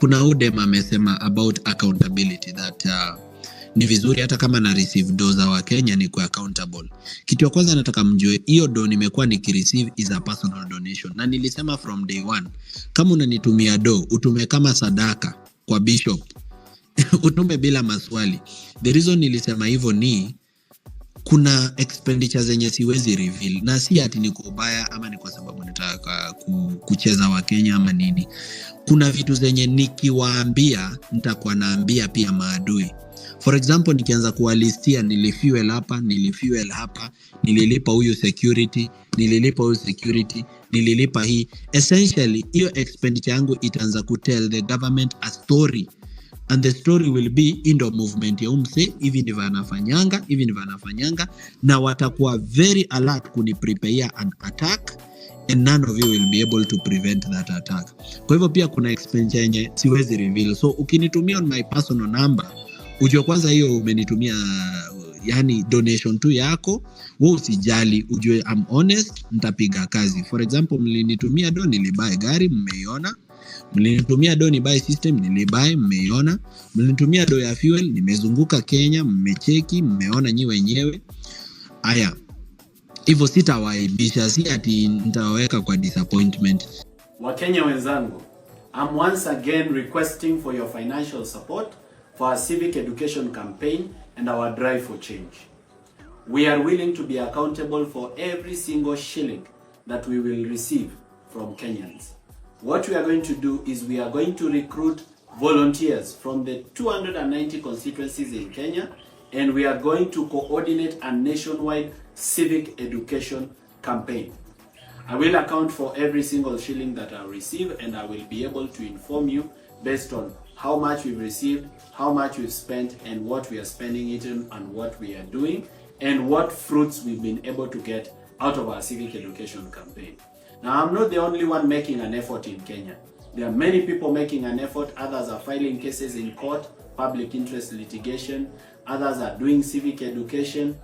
kuna udem amesema about accountability that ni vizuri hata kama na receive do za wa Kenya ni kwa accountable. Kitu ya kwanza nataka mjue hiyo do nimekuwa nikireceive is a personal donation. Na nilisema from day one, kama unanitumia do, utume kama sadaka kwa bishop. Utume bila maswali. The reason nilisema hivyo ni kuna expenditure zenye siwezi reveal, na si ati ni kubaya ama ni kwa sababu nataka kucheza wa Kenya ama nini. Kuna vitu zenye nikiwaambia nitakuwa naambia pia maadui. For example, nikianza kuwalistia nilifuel hapa, nililipa huyu security, nililipa hii. Essentially, hiyo expenditure yangu itaanza kutell the government a story. And the story will be indo movement ya umse, hivi ndivyo anafanyanga, na watakuwa very alert kuniprepare an attack, and none of you will be able to prevent that attack. Kwa hivyo pia kuna expenditure yenye siwezi reveal. So ukinitumia on my personal number, ujue kwanza hiyo umenitumia yani donation tu yako, wewe usijali, ujue I'm honest, nitapiga kazi. For example, mlinitumia do nilibuy gari, mmeiona. Mlinitumia do ni buy system, nilibuy, mmeiona. Mlinitumia do ya fuel, nimezunguka Kenya, mmecheki, mmeona nyi wenyewe. Aya, hivyo sitawaibisha, si ati nitawaweka kwa disappointment. Wakenya wenzangu, I'm once again requesting for your financial support for our civic education campaign and our drive for change. We are willing to be accountable for every single shilling that we will receive from Kenyans. What we are going to do is we are going to recruit volunteers from the 290 constituencies in Kenya, and we are going to coordinate a nationwide civic education campaign. I will account for every single shilling that I receive, and I will be able to inform you based on how much we've received, how much we've spent, and what we are spending it on, and what we are doing, and what fruits we've been able to get out of our civic education campaign. Now, I'm not the only one making an effort in Kenya. There are many people making an effort. Others are filing cases in court, public interest litigation. Others are doing civic education.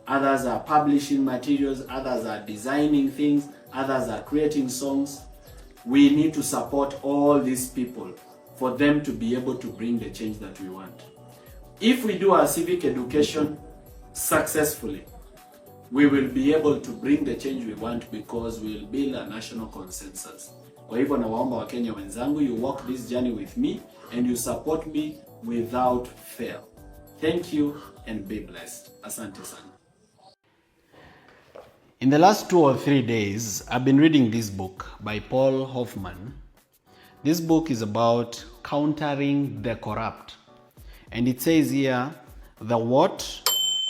Others are publishing materials. Others are designing things. Others are creating songs. We need to support all these people for them to be able to bring the change that we want. If we do our civic education successfully, we will be able to bring the change we want, because we will build a national consensus. Kwa hivyo nawaomba Wakenya wenzangu, you walk this journey with me and you support me without fail. Thank you and be blessed. Asante sana. In the last 2 or 3 days, I've been reading this book by Paul Hoffman. This book is about countering the corrupt. And it says here, the what,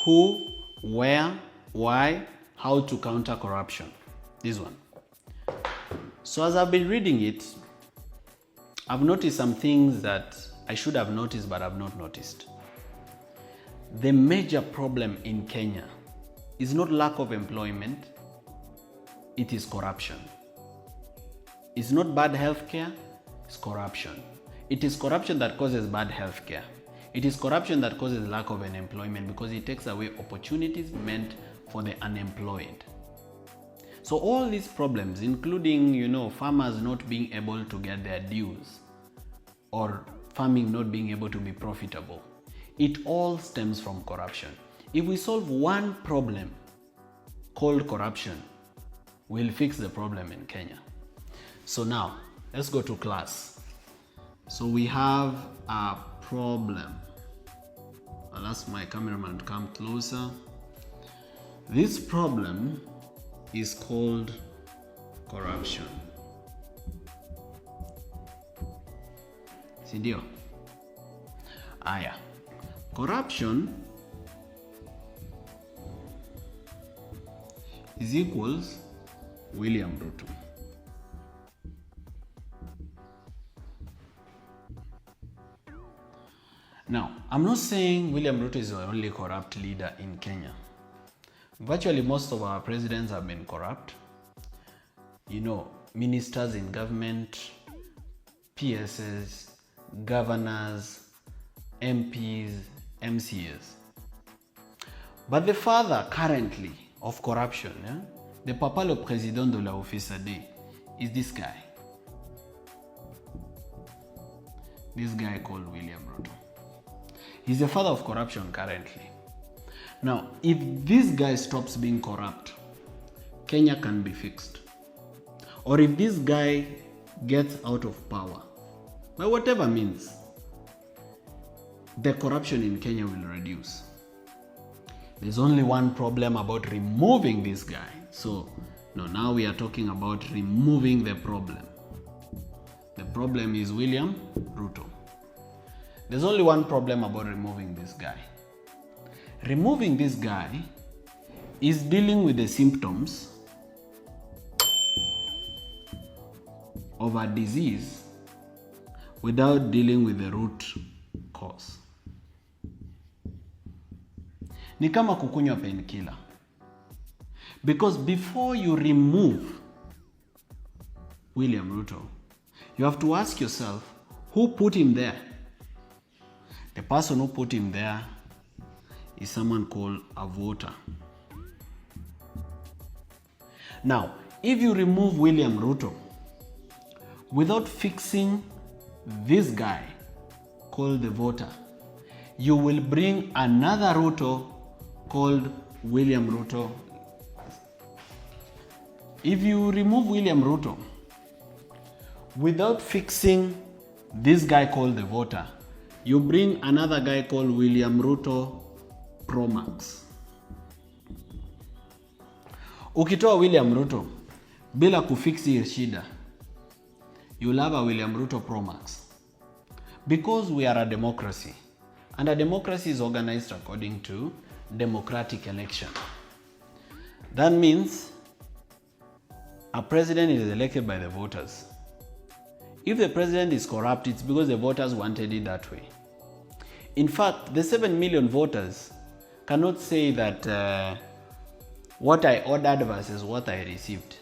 who, where, why, how to counter corruption. This one. So as I've been reading it, I've noticed some things that I should have noticed but I've not noticed. The major problem in Kenya is not lack of employment, it is corruption. It's not bad healthcare, it's corruption. It is corruption that causes bad healthcare. It is corruption that causes lack of employment, because it takes away opportunities meant for the unemployed. So all these problems, including, farmers not being able to get their dues, or farming not being able to be profitable, it all stems from corruption. If we solve one problem called corruption, we'll fix the problem in Kenya. So now, let's go to class. So we have a problem. I'll ask my cameraman to come closer. This problem is called corruption. Sindio? Aya. Corruption is equals William Ruto. Now, I'm not saying William Ruto is the only corrupt leader in Kenya. Virtually most of our presidents have been corrupt. Ministers in government, PSs, governors, MPs, MCAs. But the father currently of corruption, the papa le président de la office is this guy. this guy called William Ruto. He's the father of corruption currently. Now, if this guy stops being corrupt, Kenya can be fixed. Or if this guy gets out of power, by whatever means, the corruption in Kenya will reduce. There's only one problem about removing this guy. So, no, now we are talking about removing the problem. The problem is William Ruto. There's only one problem about removing this guy. Removing this guy is dealing with the symptoms of a disease without dealing with the root cause. Ni kama kukunywa painkiller. Because before you remove William Ruto, you have to ask yourself, who put him there? The person who put him there is someone called a voter. Now, if you remove William Ruto without fixing this guy called the voter, you will bring another Ruto called William Ruto. If you remove William Ruto without fixing this guy called the voter, you bring another guy called William Ruto Pro Max. Ukitoa William Ruto bila kufixi shida, you'll have a William Ruto Pro Max. Because we are a democracy, and a democracy is organized according to democratic election. That means a president is elected by the voters. If the president is corrupt, it's because the voters wanted it that way. In fact, the 7 million voters cannot say that what I ordered versus what I received.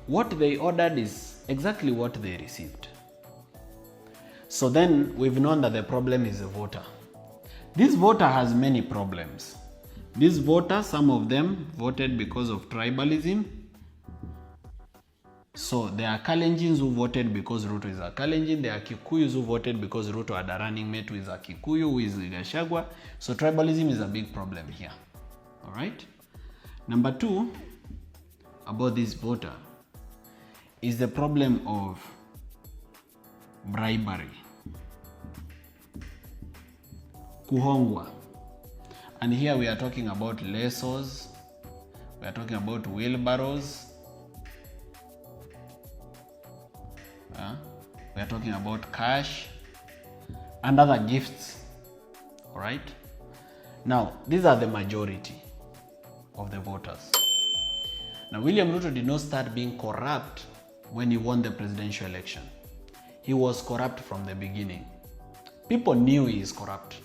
What they ordered is exactly what they received. So then we've known that the problem is the voter. This voter has many problems. This voter, some of them voted because of tribalism. So there are Kalenjins who voted because Ruto is a Kalenjin. There are Kikuyus who voted because Ruto had a running mate who is a Kikuyu, who is Gachagua. So tribalism is a big problem here. All right. Number two, about this voter, is the problem of bribery. Kuhongwa. And here we are talking about lesos, we are talking about wheelbarrows, we are talking about cash and other gifts. All right. Now, these are the majority of the voters. Now, William Ruto did not start being corrupt when he won the presidential election. He was corrupt from the beginning. People knew he is corrupt.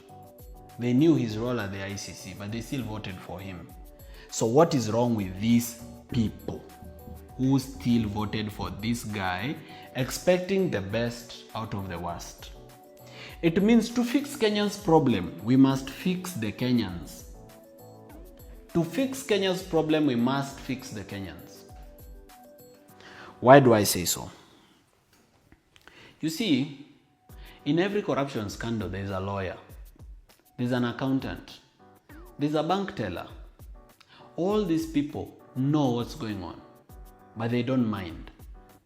They knew his role at the ICC, but they still voted for him. So what is wrong with these people who still voted for this guy, expecting the best out of the worst? It means to fix Kenya's problem, we must fix the Kenyans. To fix Kenya's problem, we must fix the Kenyans. Why do I say so? You see, in every corruption scandal, there is a lawyer, there's an accountant, there's a bank teller. All these people know what's going on, but they don't mind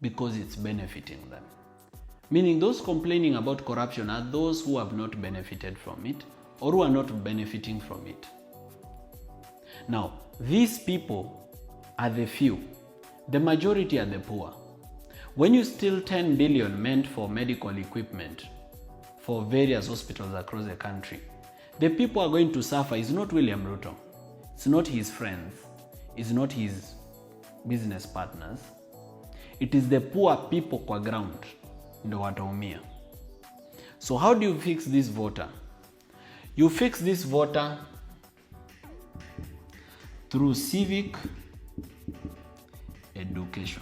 because it's benefiting them. Meaning those complaining about corruption are those who have not benefited from it or who are not benefiting from it. Now, these people are the few. The majority are the poor. When you steal 10 billion meant for medical equipment for various hospitals across the country, the people are going to suffer is not William Ruto. It's not his friends. It's not his business partners. It is the poor people kwa ground ndo wataumia. So how do you fix this voter? You fix this voter through civic education.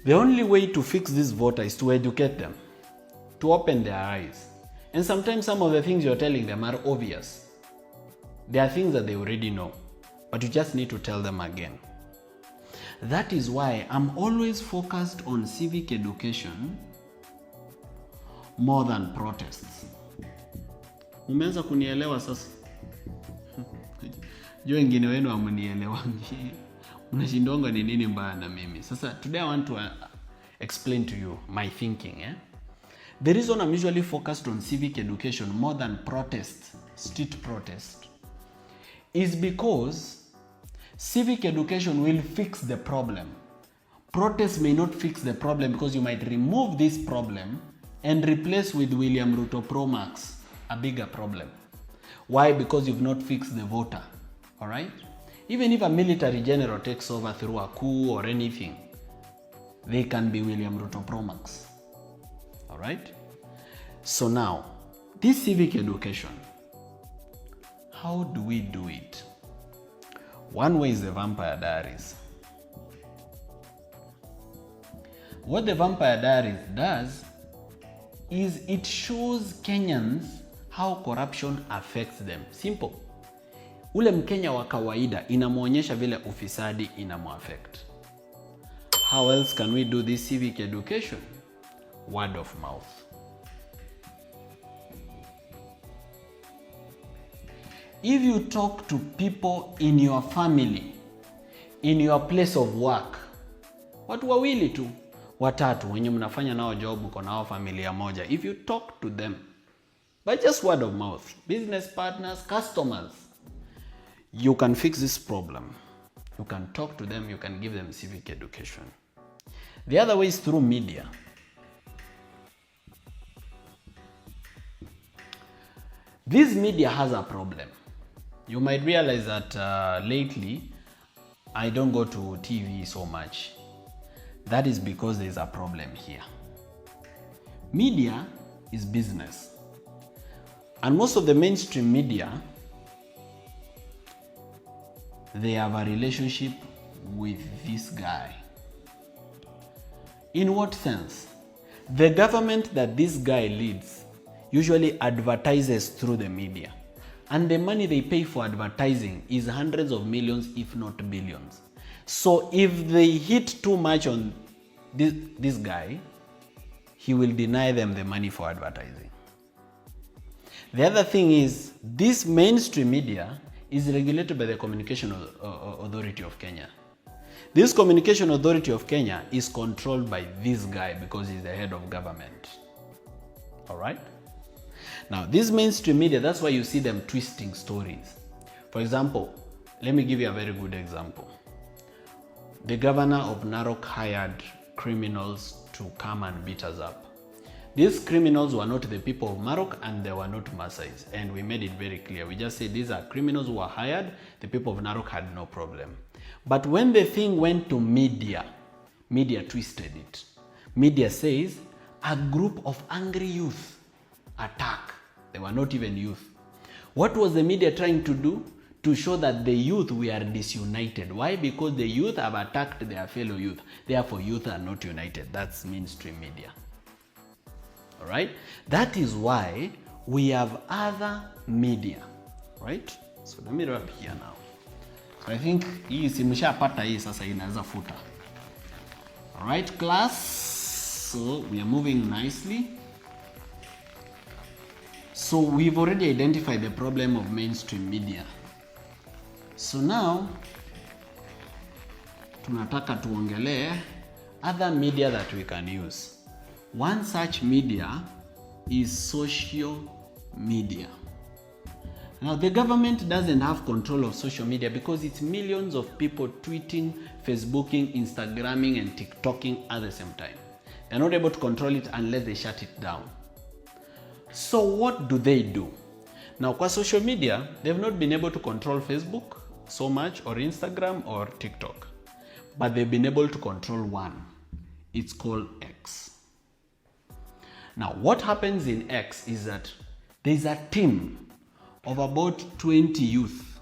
The only way to fix this voter is to educate them, to open their eyes. And sometimes some of the things you're telling them are obvious. There are things that they already know, but you just need to tell them again. That is why I'm always focused on civic education more than protests. Umeanza kunielewa sasa? Jua wengine wenu hamunielewangi. Mnashindonga ni nini mbaya na mimi. Sasa today I want to explain to you my thinking. The reason I'm usually focused on civic education more than protest, street protest, is because civic education will fix the problem. Protest may not fix the problem because you might remove this problem and replace with William Ruto Pro Max, a bigger problem. Why? Because you've not fixed the voter. All right? Even if a military general takes over through a coup or anything, they can be William Ruto Pro Max. All right? So now, this civic education, how do we do it? One way is the Vampire Diaries. What the Vampire Diaries does is it shows Kenyans how corruption affects them. Simple. Ule Mkenya wa kawaida inamuonyesha vile ufisadi inamuaffect. How else can we do this civic education? Word of mouth. If you talk to people in your family, in your place of work, watu wawili tu, watatu wenye mnafanya nao job uko nao familia moja, if you talk to them by just word of mouth, business partners, customers, you can fix this problem. You can talk to them, you can give them civic education. The other way is through media. This media has a problem. You might realize that lately, I don't go to TV so much. That is because there's a problem here. Media is business. And most of the mainstream media, they have a relationship with this guy. In what sense? The government that this guy leads usually advertises through the media. And the money they pay for advertising is hundreds of millions, if not billions. So if they hit too much on this guy, he will deny them the money for advertising. The other thing is, this mainstream media is regulated by the Communication Authority of Kenya. This Communication Authority of Kenya is controlled by this guy because he's the head of government. All right? Now, this mainstream media, that's why you see them twisting stories. For example, let me give you a very good example. The governor of Narok hired criminals to come and beat us up. These criminals were not the people of Narok and they were not Maasais. And we made it very clear. We just said these are criminals who were hired. The people of Narok had no problem. But when the thing went to media, media twisted it. Media says a group of angry youth attack. They were not even youth. What was the media trying to do? To show that the youth we are disunited. Why? Because the youth have attacked their fellow youth. Therefore, youth are not united. That's mainstream media. All right? That is why we have other media. Right? So let me wrap here now. So I think hii simshapata hii sasa inaweza futa. All right, class. So we are moving nicely. So we've already identified the problem of mainstream media. So now, tunataka tuongelee other media that we can use. One such media is social media. Now, the government doesn't have control of social media because it's millions of people tweeting, Facebooking, Instagramming, and TikToking at the same time. They're not able to control it unless they shut it down. So what do they do? Now, kwa social media, they've not been able to control Facebook so much, or Instagram, or TikTok. But they've been able to control one. It's called X. Now, what happens in X is that there's a team of about 20 youth.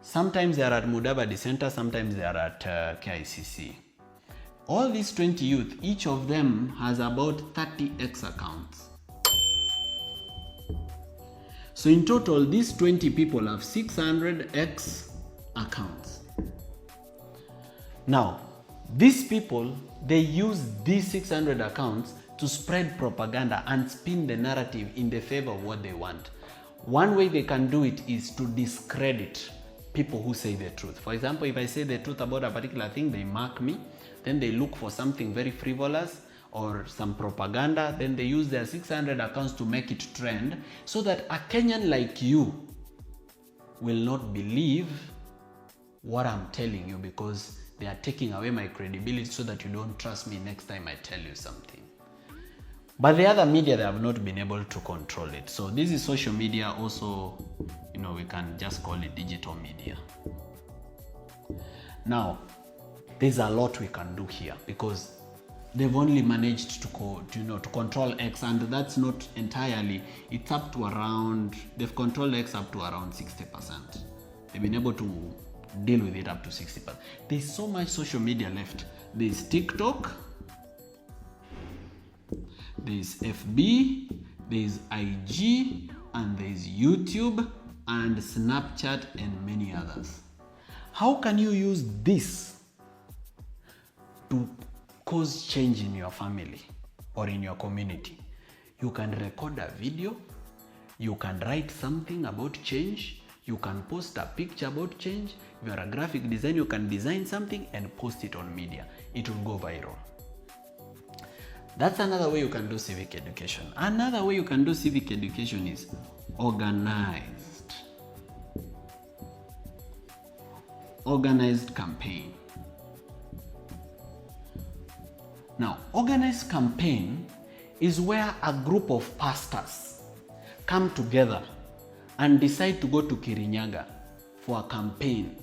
Sometimes they are at Mudavadi Center, sometimes they are at KICC. All these 20 youth, each of them has about 30 X accounts. So in total, these 20 people have 600 X accounts. Now, these people, they use these 600 accounts to spread propaganda and spin the narrative in the favor of what they want. One way they can do it is to discredit people who say the truth. For example, if I say the truth about a particular thing, they mark me, then they look for something very frivolous or some propaganda, then they use their 600 accounts to make it trend so that a Kenyan like you will not believe what I'm telling you because they are taking away my credibility so that you don't trust me next time I tell you something. But the other media, they have not been able to control it. So this is social media also, we can just call it digital media. Now, there's a lot we can do here because they've only managed to control X, and that's not entirely. It's up to around, they've controlled X up to around 60%. They've been able to deal with it up to 60%. There's so much social media left. There's TikTok, there's FB, there's IG, and there's YouTube, and Snapchat, and many others. How can you use this to cause change in your family or in your community? You can record a video, you can write something about change, you can post a picture about change. If you're a graphic designer, you can design something and post it on media. It will go viral. That's another way you can do civic education. Another way you can do civic education is organized campaign. Now, organized campaign is where a group of pastors come together and decide to go to Kirinyaga for a campaign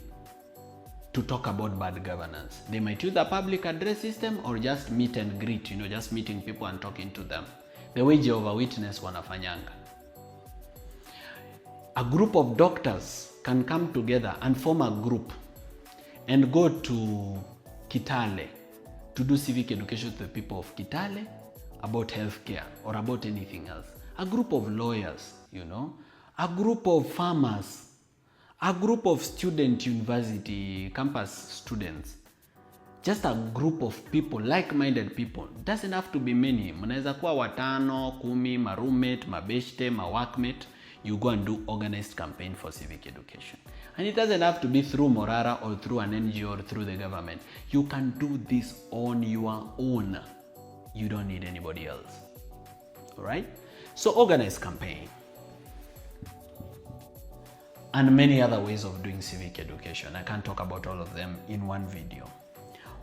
to talk about bad governance. They might use the public address system or just meet and greet, just meeting people and talking to them. The way Jehovah Witness wanafanyanga. A group of doctors can come together and form a group and go to Kitale to do civic education to the people of Kitale about healthcare or about anything else. A group of lawyers, a group of farmers, a group of university campus students, just a group of people, like-minded people. It doesn't have to be many. Mnaweza kuwa watano, 10, ma roommate, ma beshte, ma workmate. You go and do organized campaign for civic education. And it doesn't have to be through Morara or through an NGO or through the government. You can do this on your own. You don't need anybody else. All right? So organized campaign. And many other ways of doing civic education. I can't talk about all of them in one video.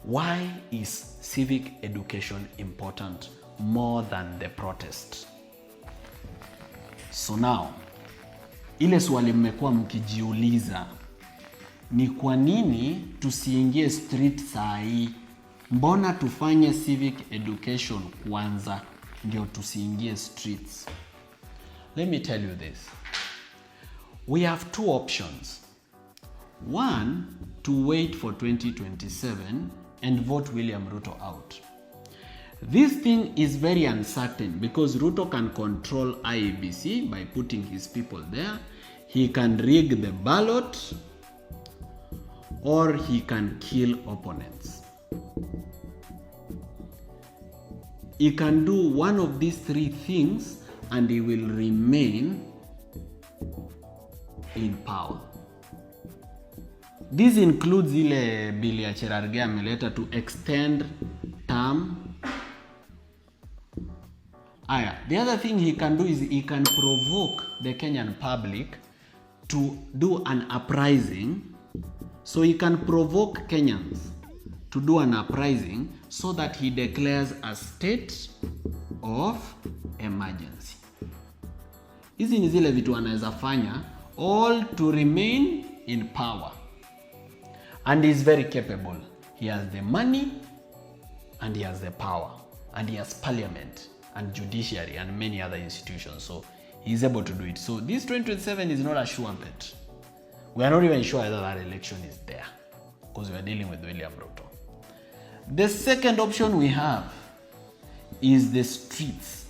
Why is civic education important more than the protest? So now, ile swali mmekuwa mkijiuliza ni kwa nini tusiingie street saa hii? Mbona tufanye civic education kwanza ndio tusiingie streets? Let me tell you this. We have two options. One, to wait for 2027 and vote William Ruto out. This thing is very uncertain because Ruto can control IEBC by putting his people there. He can rig the ballot or he can kill opponents. He can do one of these three things and he will remain in power. This includes ile bill ya Cherargei ameleta to extend term. The other thing he can do is he can provoke the Kenyan public to do an uprising. So he can provoke Kenyans to do an uprising so that he declares a state of emergency. Hizi ni zile vitu anaweza fanya all to remain in power. And he's very capable. He has the money and he has the power and he has parliament and judiciary and many other institutions. So he's able to do it. So this 2027 is not a sure bet. We are not even sure whether that election is there because we are dealing with William Ruto. The second option we have is the streets.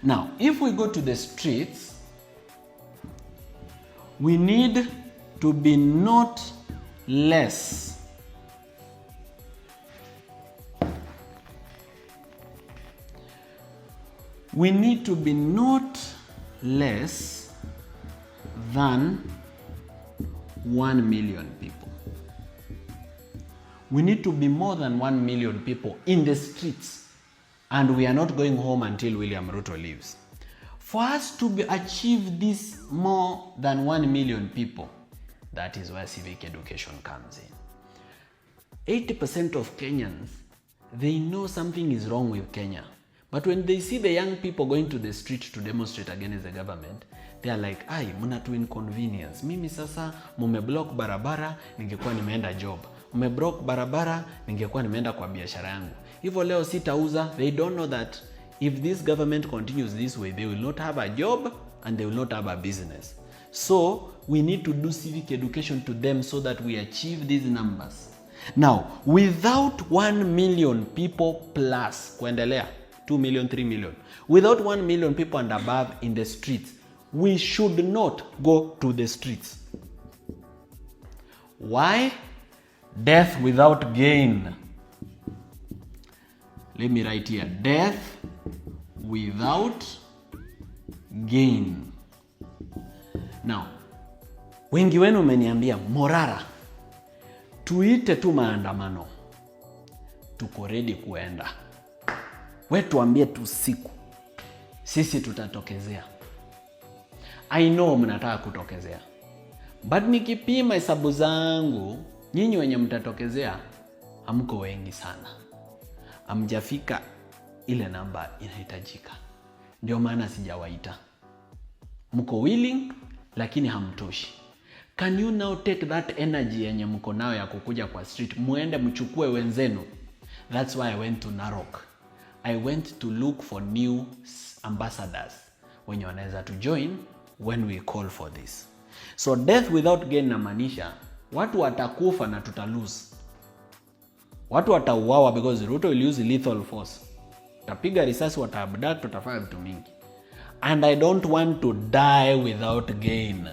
Now, if we go to the streets, we need to be not less than 1 million people. We need to be more than 1 million people in the streets, and we are not going home until William Ruto leaves. For us to achieve this more than 1 million people, that is where civic education comes in. 80% of Kenyans, they know something is wrong with Kenya. But when they see the young people going to the street to demonstrate against the government, they are like, ai, mnatu inconvenience. Mimi sasa mumeblock barabara, ningekuwa nimeenda job. Mumeblock barabara, ningekuwa nimeenda kwa biashara yangu. Hivyo leo sitauza. They don't know that if this government continues this way, they will not have a job and they will not have a business. So we need to do civic education to them so that we achieve these numbers. Now, without 1 million people plus, kuendelea, 2 million, 3 million. Without 1 million people and above in the streets, we should not go to the streets. Why? Death without gain. Let me write here. Death without gain. Now, wengi wenu umeniambia, Morara, tuite tu maandamano. Tuko ready kuenda. We tuambie tu siku. Sisi tutatokezea. I know mnataka kutokezea. But nikipima hesabu zangu, nyinyi wenye mtatokezea, hamko wengi sana. Hamjafika ile namba inahitajika. Ndio maana sijawaita. Mko willing, lakini hamtoshi. Can you now take that energy yenye mko nayo ya kukuja kwa street, muende mchukue wenzenu? That's why I went to Narok. I went to look for new ambassadors wenye wanaweza to join when we call for this. So death without gain namaanisha watu watakufa na tutalose. Watu watauawa because Ruto will use lethal force. Tapiga risasi, wataabduct, tutafanya vitu mingi. And I don't want to die without gain.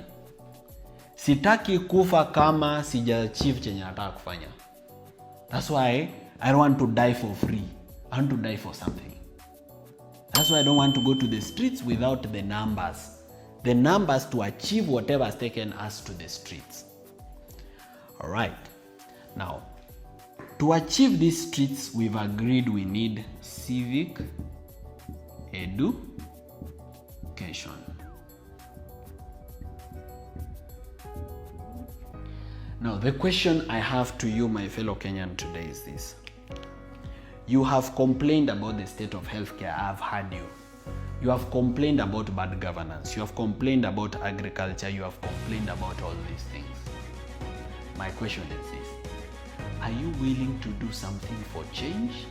Sitaki kufa kama sija achieve chenye nataka kufanya. That's why I don't want to die for free. I want to die for something. That's why I don't want to go to the streets without the numbers. The numbers to achieve whatever has taken us to the streets. All right. Now, to achieve these streets, we've agreed we need civic education. Now, the question I have to you, my fellow Kenyan, today is this. You have complained about the state of healthcare. I have heard you. You have complained about bad governance. You have complained about agriculture. You have complained about all these things. My question is this. Are you willing to do something for change?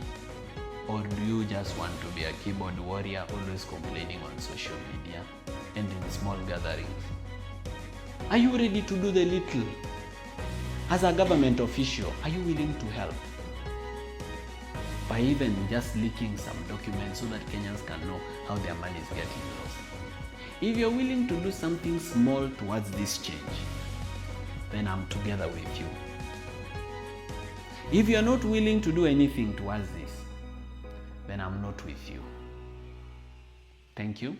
Or do you just want to be a keyboard warrior, always complaining on social media and in small gatherings? Are you ready to do the little? As a government official, are you willing to help? By even just leaking some documents so that Kenyans can know how their money is getting lost. If you're willing to do something small towards this change, then I'm together with you. If you're not willing to do anything towards this, then I'm not with you. Thank you.